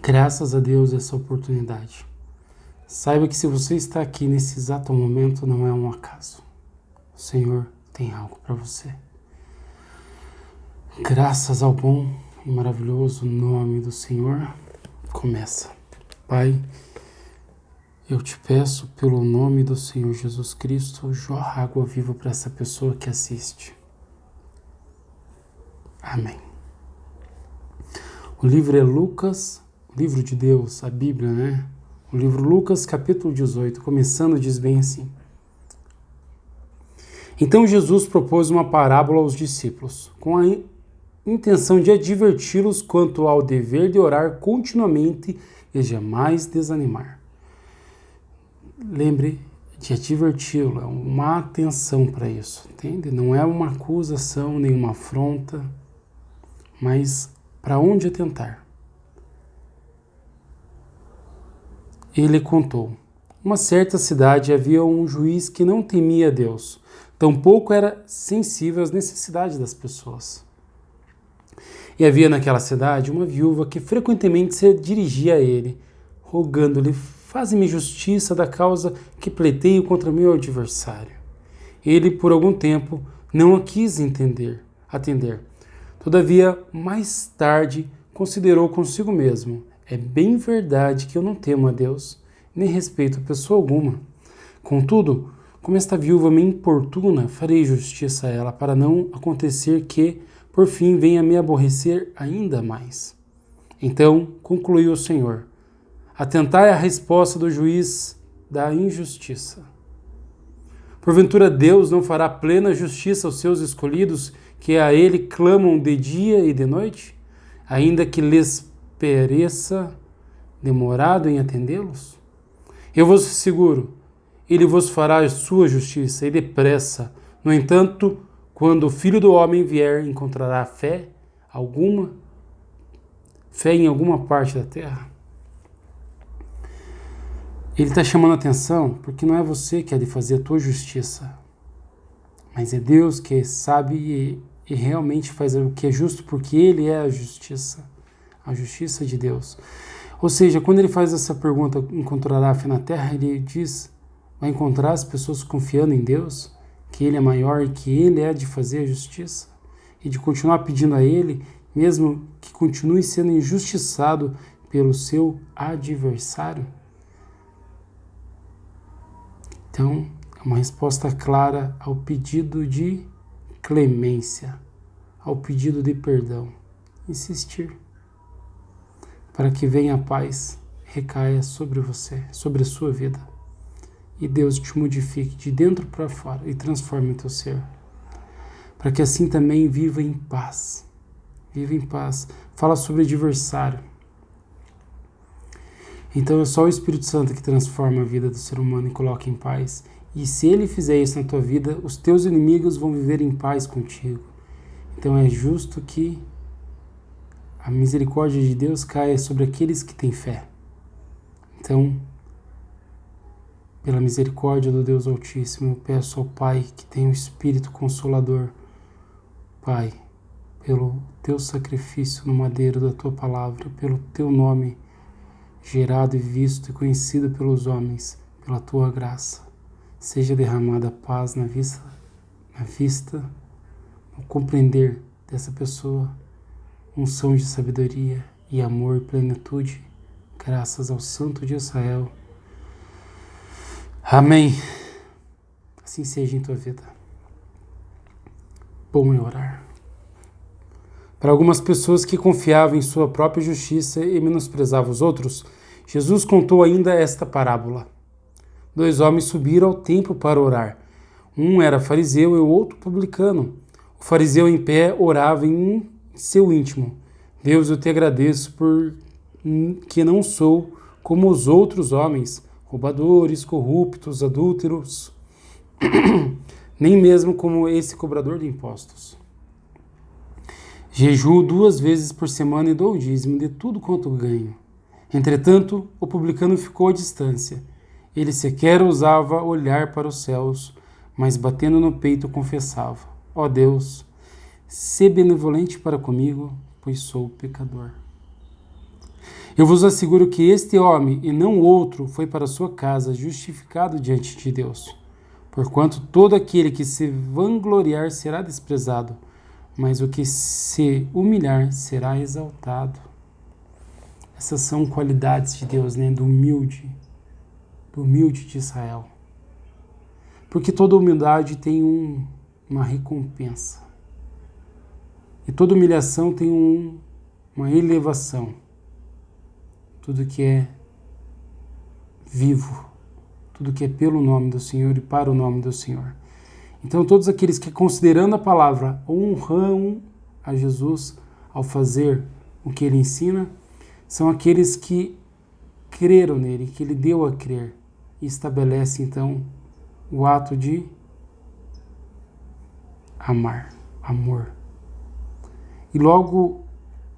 Graças a Deus essa oportunidade. Saiba que se você está aqui nesse exato momento não é um acaso. O Senhor tem algo para você. Graças ao bom e maravilhoso nome do Senhor, começa. Pai, eu te peço pelo nome do Senhor Jesus Cristo, jorra água viva para essa pessoa que assiste. Amém. O livro é Lucas, o livro de Deus, a Bíblia, né? O livro Lucas, capítulo 18, começando, diz bem assim. Então Jesus propôs uma parábola aos discípulos, com a intenção de adverti-los quanto ao dever de orar continuamente e jamais desanimar. Lembre de adverti-lo, é uma atenção para isso, entende? Não é uma acusação, nem uma afronta, mas para onde atentar? Ele contou: uma certa cidade havia um juiz que não temia a Deus, tampouco era sensível às necessidades das pessoas. E havia naquela cidade uma viúva que frequentemente se dirigia a ele, rogando-lhe: faze-me justiça da causa que pleiteio contra meu adversário. Ele, por algum tempo, não a quis atender. Todavia, mais tarde, considerou consigo mesmo: é bem verdade que eu não temo a Deus, nem respeito pessoa alguma. Contudo, como esta viúva me importuna, farei justiça a ela, para não acontecer que, por fim, venha me aborrecer ainda mais. Então, concluiu o Senhor: atentai à resposta do juiz da injustiça. Porventura Deus não fará plena justiça aos seus escolhidos, que a Ele clamam de dia e de noite, ainda que lhes pereça demorado em atendê-los? Eu vos asseguro, Ele vos fará a sua justiça e depressa. No entanto, quando o Filho do Homem vier, encontrará fé em alguma parte da terra? Ele está chamando a atenção porque não é você que há de fazer a tua justiça, mas é Deus que sabe e realmente faz o que é justo, porque Ele é a justiça de Deus. Ou seja, quando ele faz essa pergunta, encontrará fé na terra, ele diz, vai encontrar as pessoas confiando em Deus, que Ele é maior e que Ele é de fazer a justiça, e de continuar pedindo a Ele, mesmo que continue sendo injustiçado pelo seu adversário? Então, é uma resposta clara ao pedido de clemência, ao pedido de perdão. Insistir, para que venha a paz, recaia sobre você, sobre a sua vida. E Deus te modifique de dentro para fora e transforme o teu ser. Para que assim também viva em paz. Viva em paz. Fala sobre adversário. Então é só o Espírito Santo que transforma a vida do ser humano e coloca em paz. E se Ele fizer isso na tua vida, os teus inimigos vão viver em paz contigo. Então é justo que a misericórdia de Deus caia sobre aqueles que têm fé. Então, pela misericórdia do Deus Altíssimo, eu peço ao Pai que tem o Espírito Consolador, Pai, pelo teu sacrifício no madeiro da tua palavra, pelo teu nome gerado e visto e conhecido pelos homens, pela tua graça, seja derramada paz na vista, no compreender dessa pessoa, unção de sabedoria e amor e plenitude, graças ao Santo de Israel. Amém. Assim seja em tua vida. Bom é orar. Para algumas pessoas que confiavam em sua própria justiça e menosprezavam os outros, Jesus contou ainda esta parábola. 2 homens subiram ao templo para orar. Um era fariseu e o outro publicano. O fariseu em pé orava em seu íntimo: Deus, eu te agradeço por que não sou como os outros homens, roubadores, corruptos, adúlteros, nem mesmo como esse cobrador de impostos. Jejuo 2 vezes por semana e dou o dízimo de tudo quanto ganho. Entretanto, o publicano ficou à distância. Ele sequer ousava olhar para os céus, mas batendo no peito confessava: ó Deus, sê benevolente para comigo, pois sou pecador. Eu vos asseguro que este homem, e não outro, foi para sua casa justificado diante de Deus. Porquanto todo aquele que se vangloriar será desprezado, mas o que se humilhar será exaltado. Essas são qualidades de Deus, né? Do humilde de Israel. Porque toda humildade tem uma recompensa. E toda humilhação tem uma elevação. Tudo que é vivo, tudo que é pelo nome do Senhor e para o nome do Senhor. Então, todos aqueles que, considerando a palavra, honram a Jesus ao fazer o que ele ensina, são aqueles que creram nele, que ele deu a crer, e estabelece, então, o ato de amor. E logo,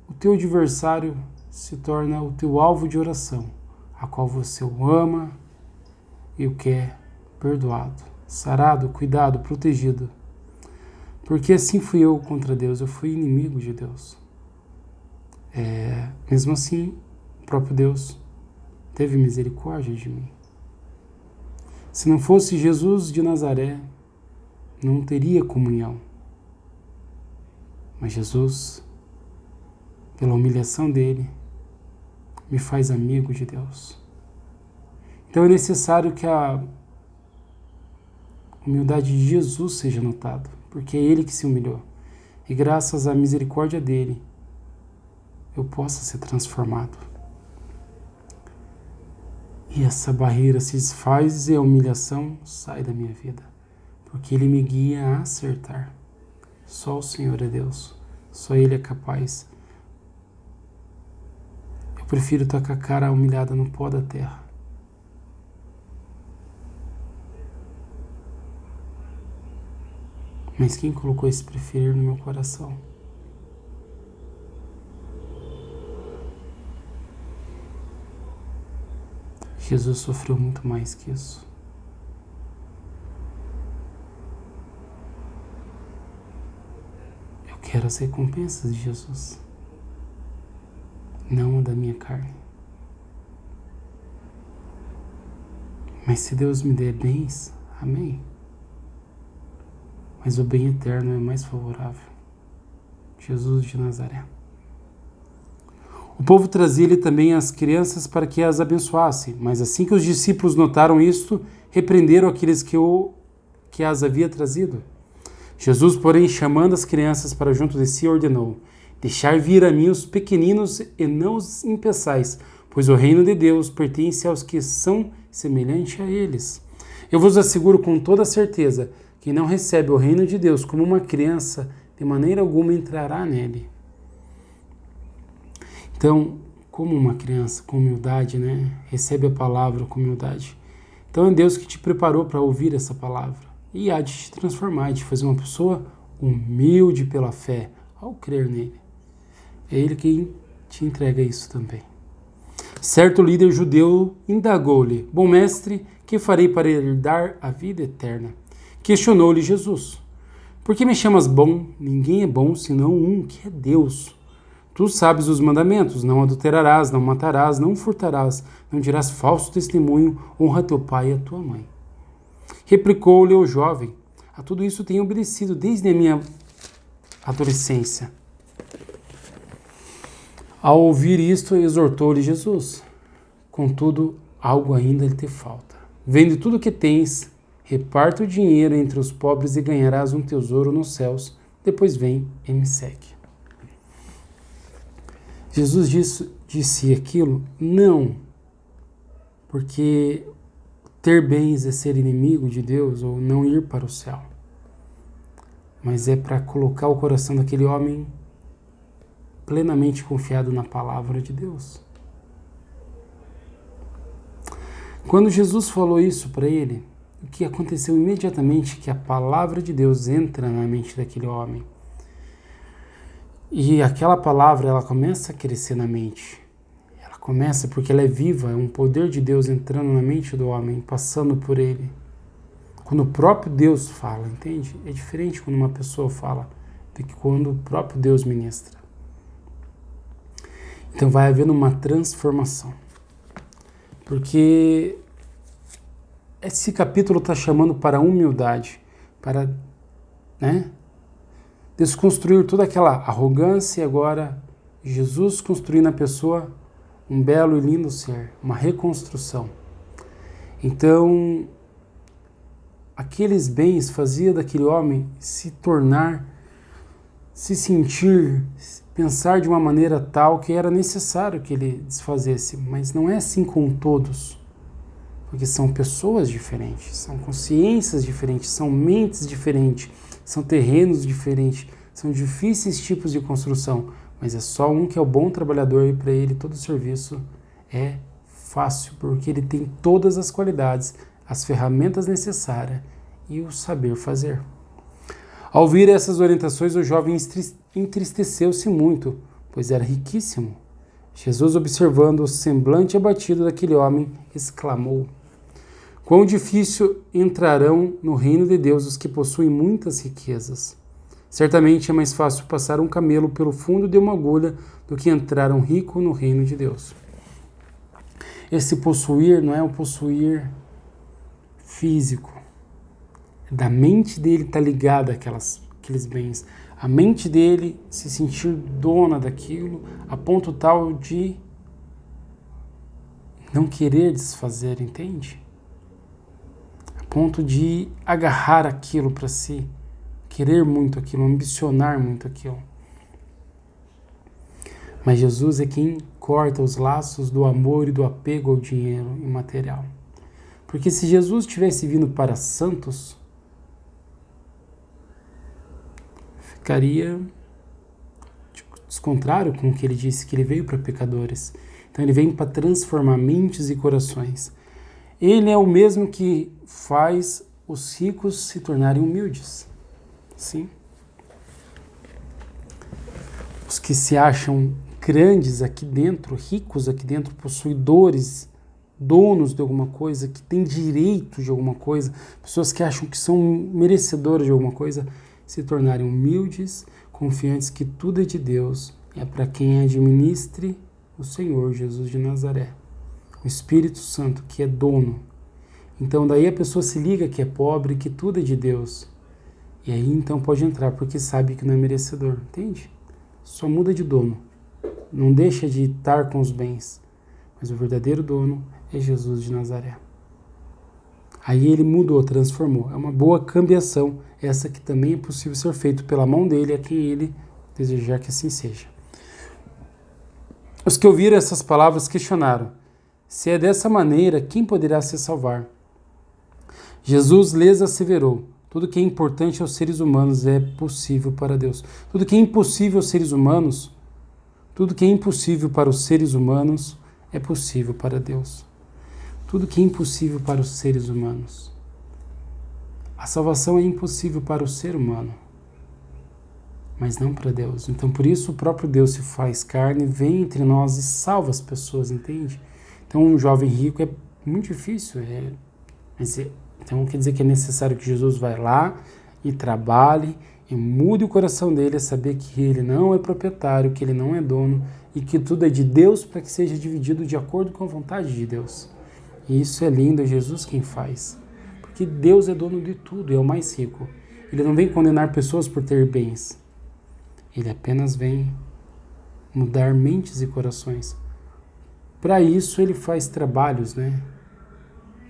o teu adversário se torna o teu alvo de oração, a qual você o ama e o quer perdoado, sarado, cuidado, protegido. Porque assim fui eu contra Deus, eu fui inimigo de Deus. Mesmo assim, o próprio Deus teve misericórdia de mim. Se não fosse Jesus de Nazaré, não teria comunhão. Mas Jesus, pela humilhação dele, me faz amigo de Deus. Então é necessário que a humildade de Jesus seja notada, porque é ele que se humilhou. E graças à misericórdia dele, eu possa ser transformado. E essa barreira se desfaz e a humilhação sai da minha vida, porque ele me guia a acertar. Só o Senhor é Deus, só ele é capaz. Eu prefiro estar com a cara humilhada no pó da terra. Mas quem colocou esse preferir no meu coração? Jesus sofreu muito mais que isso. Eu quero as recompensas de Jesus, não a da minha carne. Mas se Deus me der bens, amém. Mas o bem eterno é mais favorável. Jesus de Nazaré. O povo trazia-lhe também as crianças para que as abençoasse, mas assim que os discípulos notaram isto, repreenderam aqueles que as havia trazido. Jesus, porém, chamando as crianças para junto de si, ordenou: deixai vir a mim os pequeninos e não os impeçais, pois o reino de Deus pertence aos que são semelhantes a eles. Eu vos asseguro com toda certeza, quem não recebe o reino de Deus como uma criança, de maneira alguma entrará nele. Então, como uma criança com humildade, né? Recebe a palavra com humildade. Então é Deus que te preparou para ouvir essa palavra e há de te transformar, de fazer uma pessoa humilde pela fé, ao crer nele. É ele quem te entrega isso também. Certo líder judeu indagou-lhe: bom mestre, que farei para herdar a vida eterna? Questionou-lhe Jesus: por que me chamas bom? Ninguém é bom senão um, que é Deus. Tu sabes os mandamentos: não adulterarás, não matarás, não furtarás, não dirás falso testemunho, honra teu pai e a tua mãe. Replicou-lhe o jovem: a tudo isso tenho obedecido desde a minha adolescência. Ao ouvir isto, exortou-lhe Jesus: contudo, algo ainda lhe falta. Vende tudo o que tens, reparta o dinheiro entre os pobres e ganharás um tesouro nos céus. Depois vem e me segue. Jesus disse aquilo não porque ter bens é ser inimigo de Deus ou não ir para o céu, mas é para colocar o coração daquele homem plenamente confiado na palavra de Deus. Quando Jesus falou isso para ele, o que aconteceu imediatamente é que a palavra de Deus entra na mente daquele homem. E aquela palavra, ela começa a crescer na mente. Ela começa porque ela é viva, é um poder de Deus entrando na mente do homem, passando por ele. Quando o próprio Deus fala, entende? É diferente quando uma pessoa fala do que quando o próprio Deus ministra. Então vai havendo uma transformação. Porque esse capítulo está chamando para a humildade, para, né, desconstruir toda aquela arrogância e agora Jesus construindo na pessoa um belo e lindo ser, uma reconstrução. Então, aqueles bens faziam daquele homem se tornar, se sentir, pensar de uma maneira tal que era necessário que ele desfazesse, mas não é assim com todos, porque são pessoas diferentes, são consciências diferentes, são mentes diferentes, são terrenos diferentes, são difíceis tipos de construção, mas é só um que é o bom trabalhador e para ele todo o serviço é fácil, porque ele tem todas as qualidades, as ferramentas necessárias e o saber fazer. Ao ouvir essas orientações, o jovem entristeceu-se muito, pois era riquíssimo. Jesus, observando o semblante abatido daquele homem, exclamou: quão difícil entrarão no reino de Deus os que possuem muitas riquezas. Certamente é mais fácil passar um camelo pelo fundo de uma agulha do que entrar um rico no reino de Deus. Esse possuir não é um possuir físico. Da mente dele está ligada àqueles bens. A mente dele se sentir dona daquilo a ponto tal de não querer desfazer, entende? A ponto de agarrar aquilo para si, querer muito aquilo, ambicionar muito aquilo. Mas Jesus é quem corta os laços do amor e do apego ao dinheiro imaterial. Porque se Jesus tivesse vindo para santos, ficaria descontrário com o que ele disse, que ele veio para pecadores. Então ele vem para transformar mentes e corações. Ele é o mesmo que faz os ricos se tornarem humildes. Sim. Os que se acham grandes aqui dentro, ricos aqui dentro, possuidores, donos de alguma coisa, que têm direito de alguma coisa, pessoas que acham que são merecedoras de alguma coisa, se tornarem humildes, confiantes que tudo é de Deus, é para quem administre o Senhor Jesus de Nazaré, o Espírito Santo, que é dono. Então daí a pessoa se liga que é pobre, que tudo é de Deus, e aí então pode entrar, porque sabe que não é merecedor, entende? Só muda de dono, não deixa de estar com os bens, mas o verdadeiro dono é Jesus de Nazaré. Aí ele mudou, transformou. É uma boa cambiação, essa que também é possível ser feito pela mão dele, a quem ele desejar que assim seja. Os que ouviram essas palavras questionaram: se é dessa maneira, quem poderá se salvar? Jesus lhes asseverou: tudo que é importante aos seres humanos é possível para Deus. Tudo que é impossível aos seres humanos, tudo que é impossível para os seres humanos é possível para Deus. Tudo que é impossível para os seres humanos. A salvação é impossível para o ser humano, mas não para Deus. Então, por isso, o próprio Deus se faz carne, vem entre nós e salva as pessoas, entende? Então, um jovem rico é muito difícil. Então, quer dizer que é necessário que Jesus vá lá e trabalhe e mude o coração dele a saber que ele não é proprietário, que ele não é dono e que tudo é de Deus para que seja dividido de acordo com a vontade de Deus. E isso é lindo, é Jesus quem faz. Porque Deus é dono de tudo, é o mais rico. Ele não vem condenar pessoas por ter bens. Ele apenas vem mudar mentes e corações. Para isso ele faz trabalhos, né?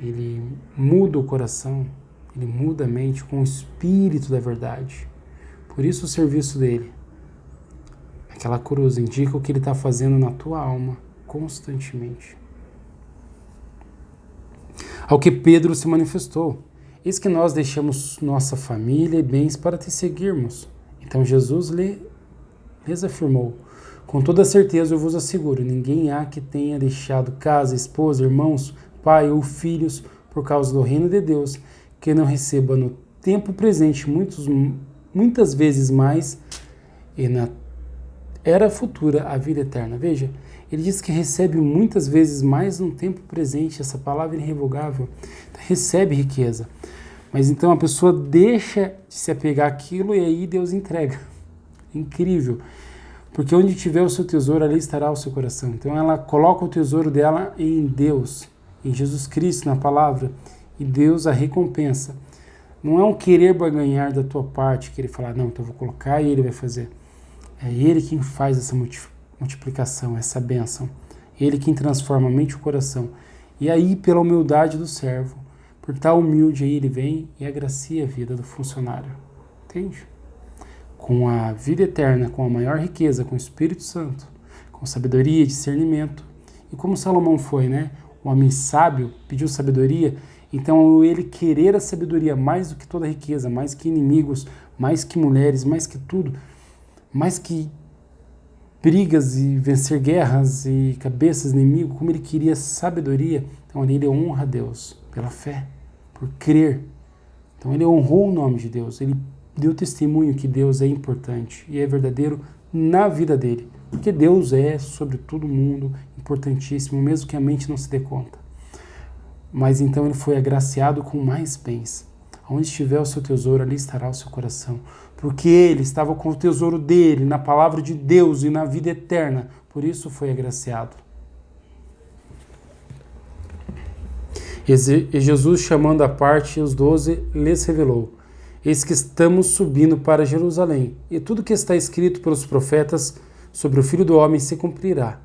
Ele muda o coração, ele muda a mente com o espírito da verdade. Por isso o serviço dele, aquela cruz, indica o que ele está fazendo na tua alma constantemente. Ao que Pedro se manifestou: eis que nós deixamos nossa família e bens para te seguirmos. Então Jesus lhes afirmou: com toda certeza eu vos asseguro, ninguém há que tenha deixado casa, esposa, irmãos, pai ou filhos por causa do reino de Deus, que não receba no tempo presente muitas vezes mais e na era futura a vida eterna. Veja, ele diz que recebe muitas vezes mais no tempo presente, essa palavra irrevogável, recebe riqueza. Mas então a pessoa deixa de se apegar àquilo e aí Deus entrega. Incrível. Porque onde tiver o seu tesouro, ali estará o seu coração. Então ela coloca o tesouro dela em Deus, em Jesus Cristo, na palavra, e Deus a recompensa. Não é um querer barganhar da tua parte, querer falar, não, então eu vou colocar e ele vai fazer. É ele quem faz essa multiplicação, essa bênção. Ele quem transforma a mente e o coração. E aí, pela humildade do servo, por estar humilde, aí ele vem e agracia a vida do funcionário. Entende? Com a vida eterna, com a maior riqueza, com o Espírito Santo, com sabedoria, discernimento. E como Salomão foi, né? O homem sábio pediu sabedoria, então ele querer a sabedoria mais do que toda a riqueza, mais que inimigos, mais que mulheres, mais que tudo, mais que brigas e vencer guerras e cabeças inimigos, como ele queria sabedoria, então ali ele honra a Deus pela fé, por crer. Então ele honrou o nome de Deus, ele deu testemunho que Deus é importante e é verdadeiro na vida dele, porque Deus é, sobre todo mundo, importantíssimo, mesmo que a mente não se dê conta. Mas então ele foi agraciado com mais bens. Onde estiver o seu tesouro, ali estará o seu coração. Porque ele estava com o tesouro dele, na palavra de Deus e na vida eterna. Por isso foi agraciado. E Jesus, chamando à parte os 12, lhes revelou: eis que estamos subindo para Jerusalém, e tudo que está escrito pelos profetas sobre o Filho do Homem se cumprirá.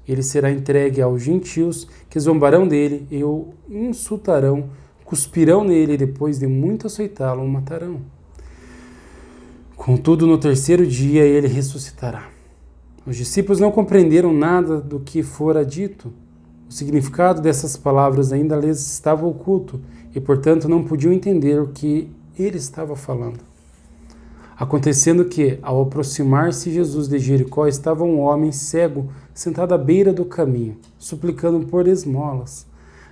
Ele será entregue aos gentios, que zombarão dele e o insultarão, cuspirão nele e depois de muito açoitá-lo, o matarão. Contudo, no terceiro dia ele ressuscitará. Os discípulos não compreenderam nada do que fora dito. O significado dessas palavras ainda lhes estava oculto e, portanto, não podiam entender o que ele estava falando. Acontecendo que, ao aproximar-se Jesus de Jericó, estava um homem cego sentado à beira do caminho, suplicando por esmolas.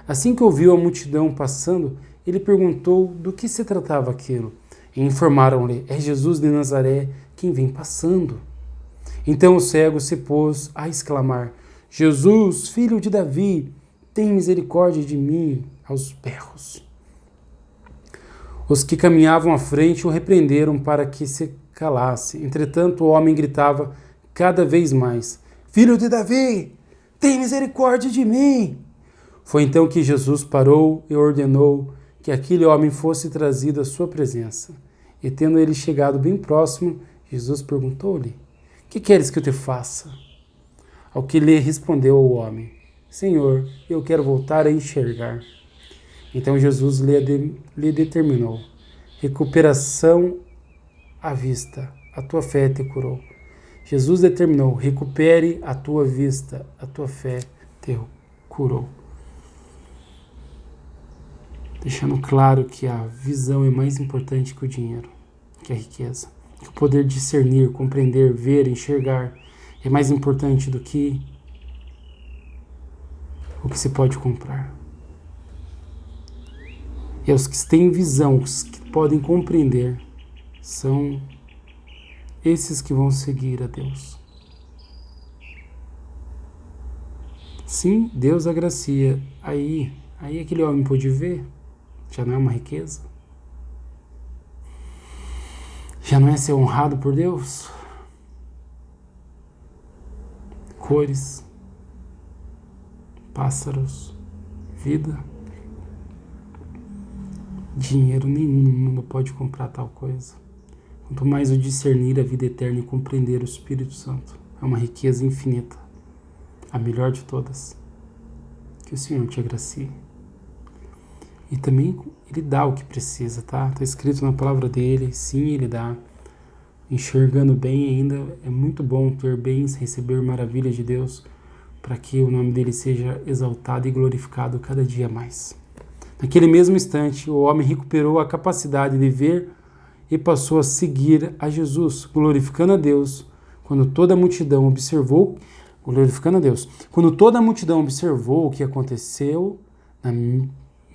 Assim que ouviu a multidão passando, ele perguntou do que se tratava aquilo. E informaram-lhe: é Jesus de Nazaré quem vem passando. Então o cego se pôs a exclamar: Jesus, filho de Davi, tem misericórdia de mim, aos berros. Os que caminhavam à frente o repreenderam para que se calasse. Entretanto, o homem gritava cada vez mais: Filho de Davi, tem misericórdia de mim! Foi então que Jesus parou e ordenou que aquele homem fosse trazido à sua presença. E tendo ele chegado bem próximo, Jesus perguntou-lhe: Que queres que eu te faça? Ao que lhe respondeu o homem: Senhor, eu quero voltar a enxergar. Então Jesus lhe determinou: recuperação à vista, a tua fé te curou. Jesus determinou: recupere a tua vista, a tua fé te curou. Deixando claro que a visão é mais importante que o dinheiro, que a riqueza. Que o poder discernir, compreender, ver, enxergar é mais importante do que o que se pode comprar. E os que têm visão, os que podem compreender, são esses que vão seguir a Deus. Sim, Deus agracia. Aí aquele homem pôde ver, já não é uma riqueza? Já não é ser honrado por Deus? Cores, pássaros, vida. Dinheiro nenhum no mundo pode comprar tal coisa. Quanto mais o discernir a vida eterna e compreender o Espírito Santo, é uma riqueza infinita, a melhor de todas. Que o Senhor te agracie. E também Ele dá o que precisa, tá? Está escrito na palavra dele, sim, Ele dá. Enxergando bem ainda, é muito bom ter bens, receber maravilhas de Deus, para que o nome dele seja exaltado e glorificado cada dia mais. Naquele mesmo instante, o homem recuperou a capacidade de ver e passou a seguir a Jesus, glorificando a Deus, quando toda a multidão observou, o que aconteceu, na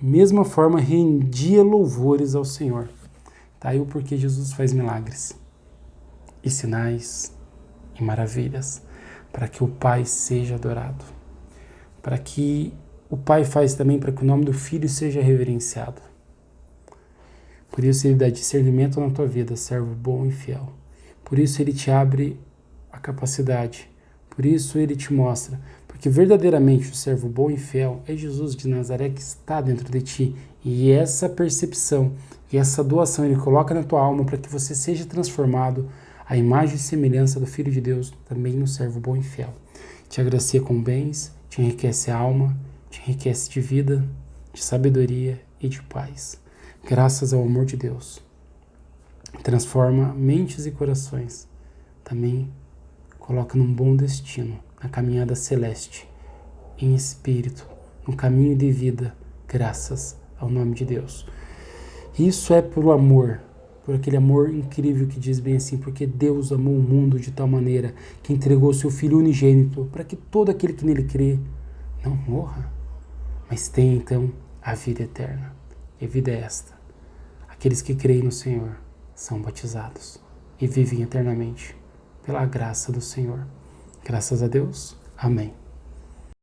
mesma forma rendia louvores ao Senhor. Tá aí o porquê Jesus faz milagres e sinais e maravilhas, para que o Pai seja adorado, para que o Pai faz também para que o nome do Filho seja reverenciado. Por isso Ele dá discernimento na tua vida, servo bom e fiel. Por isso Ele te abre a capacidade. Por isso ele te mostra, porque verdadeiramente o servo bom e fiel é Jesus de Nazaré que está dentro de ti. E essa percepção e essa doação ele coloca na tua alma para que você seja transformado à imagem e semelhança do Filho de Deus, também no servo bom e fiel. Te agracia com bens, te enriquece a alma, te enriquece de vida, de sabedoria e de paz. Graças ao amor de Deus. Transforma mentes e corações. Também coloca num bom destino, na caminhada celeste, em espírito, no caminho de vida, graças ao nome de Deus. Isso é por amor, por aquele amor incrível que diz bem assim, porque Deus amou o mundo de tal maneira que entregou seu Filho unigênito para que todo aquele que nele crê não morra, mas tenha então a vida eterna. E a vida é esta: aqueles que creem no Senhor são batizados e vivem eternamente pela graça do Senhor. Graças a Deus. Amém.